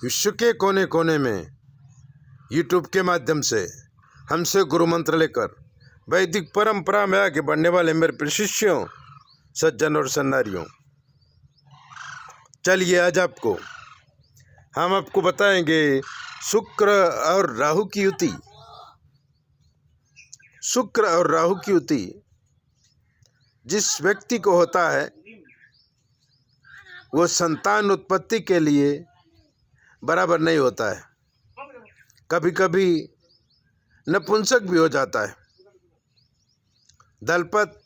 विश्व के कोने कोने में यूट्यूब के माध्यम से हमसे गुरु मंत्र लेकर वैदिक परंपरा में आगे बढ़ने वाले मेरे प्रिय शिष्यों, सज्जन और सन्नारियों, चलिए आज हम आपको बताएंगे शुक्र और राहु की युति। शुक्र और राहु की युति जिस व्यक्ति को होता है वो संतान उत्पत्ति के लिए बराबर नहीं होता है, कभी कभी नपुंसक भी हो जाता है। दलपत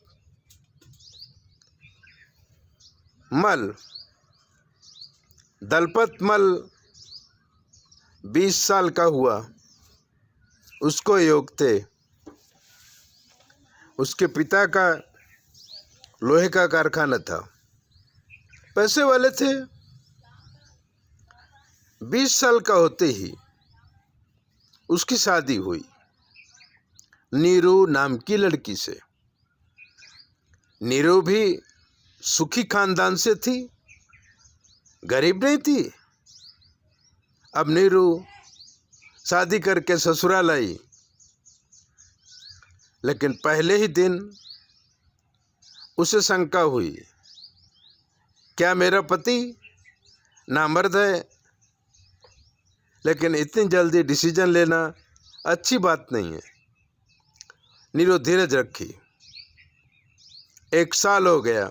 मल 20 साल का हुआ, उसको योग थे। उसके पिता का लोहे का कारखाना था, पैसे वाले थे। 20 साल का होते ही उसकी शादी हुई नीरू नाम की लड़की से। नीरू भी सुखी खानदान से थी, गरीब नहीं थी। अब नीरू शादी करके ससुराल आई, लेकिन पहले ही दिन उसे शंका हुई, क्या मेरा पति नामर्द है? लेकिन इतनी जल्दी डिसीजन लेना अच्छी बात नहीं है। नीरू धीरज रखी। 1 साल हो गया,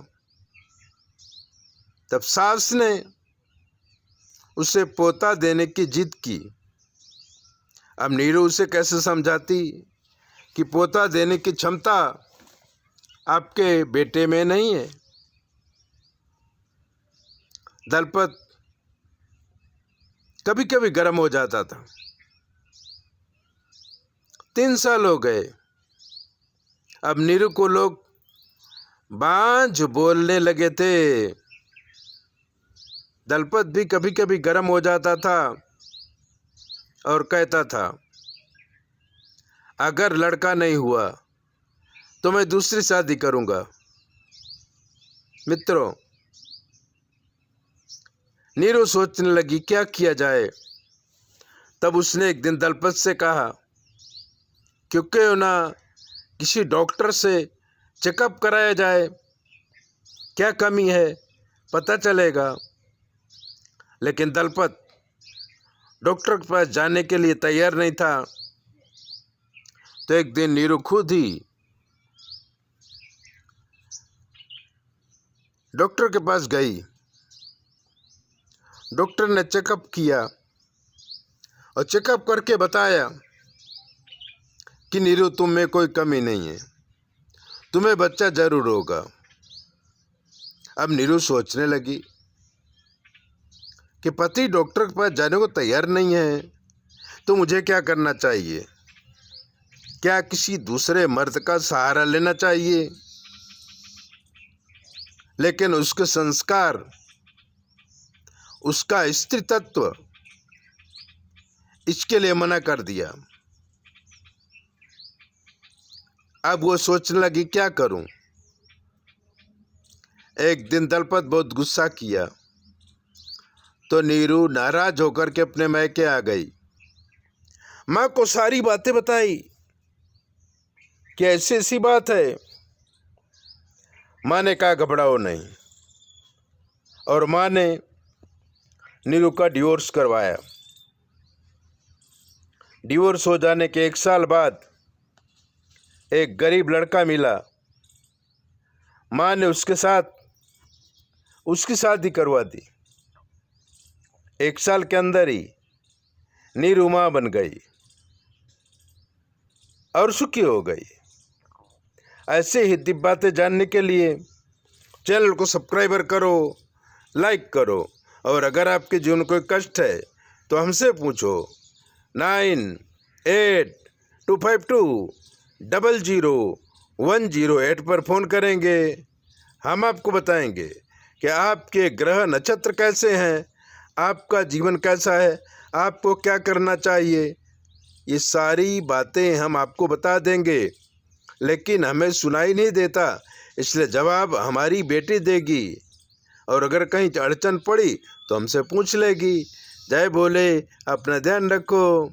तब सास ने उसे पोता देने की जिद की। अब नीरू उसे कैसे समझाती कि पोता देने की क्षमता आपके बेटे में नहीं है। दलपत कभी कभी गर्म हो जाता था। 3 साल हो गए, अब नीरू को लोग बांझ बोलने लगे थे। दलपत भी कभी कभी गर्म हो जाता था और कहता था, अगर लड़का नहीं हुआ तो मैं दूसरी शादी करूंगा। मित्रों, नीरू सोचने लगी क्या किया जाए। तब उसने एक दिन दलपत से कहा, क्योंकि ना किसी डॉक्टर से चेकअप कराया जाए, क्या कमी है पता चलेगा। लेकिन दलपत डॉक्टर के पास जाने के लिए तैयार नहीं था। तो एक दिन नीरू खुद ही डॉक्टर के पास गई। डॉक्टर ने चेकअप किया और चेकअप करके बताया कि नीरू तुम में कोई कमी नहीं है, तुम्हें बच्चा जरूर होगा। अब नीरू सोचने लगी कि पति डॉक्टर के पास जाने को तैयार नहीं है तो मुझे क्या करना चाहिए? क्या किसी दूसरे मर्द का सहारा लेना चाहिए? लेकिन उसके संस्कार, उसका स्त्री तत्व इसके लिए मना कर दिया। अब वो सोचने लगी क्या करूं। एक दिन दलपत बहुत गुस्सा किया तो नीरू नाराज होकर के अपने मैके आ गई। माँ को सारी बातें बताई कि ऐसी ऐसी बात है। माँ ने कहा घबराओ नहीं, और माँ ने नीरू का डिवोर्स करवाया। डिवोर्स हो जाने के 1 साल बाद एक गरीब लड़का मिला। माँ ने उसके साथ उसकी शादी करवा दी। 1 साल के अंदर ही नीरू माँ बन गई और सुखी हो गई। ऐसे ही दिव्य बातें जानने के लिए चैनल को सब्सक्राइबर करो, लाइक करो, और अगर आपके जीवन में कोई कष्ट है तो हमसे पूछो। 9825200108 पर फ़ोन करेंगे। हम आपको बताएंगे कि आपके ग्रह नक्षत्र कैसे हैं, आपका जीवन कैसा है, आपको क्या करना चाहिए। ये सारी बातें हम आपको बता देंगे, लेकिन हमें सुनाई नहीं देता, इसलिए जवाब हमारी बेटी देगी। और अगर कहीं अड़चन पड़ी तो हमसे पूछ लेगी। जय भोले, अपना ध्यान रखो।